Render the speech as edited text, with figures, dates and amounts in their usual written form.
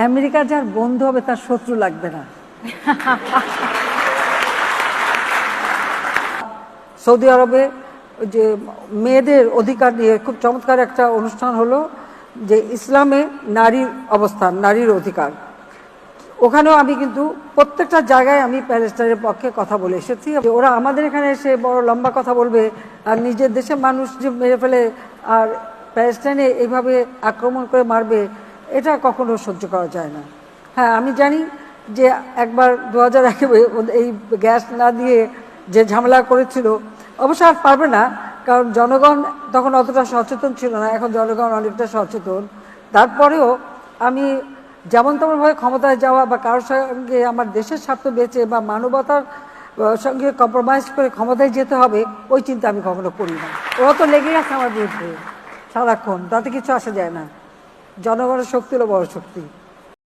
America যার বন্ধু হবে তার শত্রু লাগবে না। সৌদি আরবে যে মেয়েদের অধিকার নিয়ে খুব চমৎকার একটা অনুষ্ঠান হলো, যে ইসলামে নারীর অবস্থান, নারীর অধিকার। ওখানেও আমি কিন্তু প্রত্যেকটা জায়গায় আমি প্যালেস্টাইনের পক্ষে কথা বলে এসেছি। ওরা আমাদের এখানে এসে বড় লম্বা কথা বলবে আর নিজের দেশের মানুষ যে মেরে ফেলে আর প্যালেস্টাইনে এইভাবে আক্রমণ করে মারবে, এটা কখনো সহ্য করা যায় না। হ্যাঁ, আমি জানি যে একবার 2001 এই গ্যাস না দিয়ে যে ঝামেলা করেছিল, অবশ্য আর পারবে না, কারণ জনগণ তখন অতটা সচেতন ছিল না, এখন জনগণ অনেকটা সচেতন। তারপরেও আমি যেমন তেমনভাবে ক্ষমতায় যাওয়া বা কারোর সঙ্গে আমার দেশের স্বার্থ বেঁচে বা মানবতার সঙ্গে কম্প্রোমাইজ করে ক্ষমতায় যেতে হবে, ওই চিন্তা আমি কখনো করি না। ওরা তো লেগে গেছে আমার বিরুদ্ধে সারাক্ষণ, তাতে কিছু আসা যায় না। জনগণের শক্তি হলো বড় শক্তি।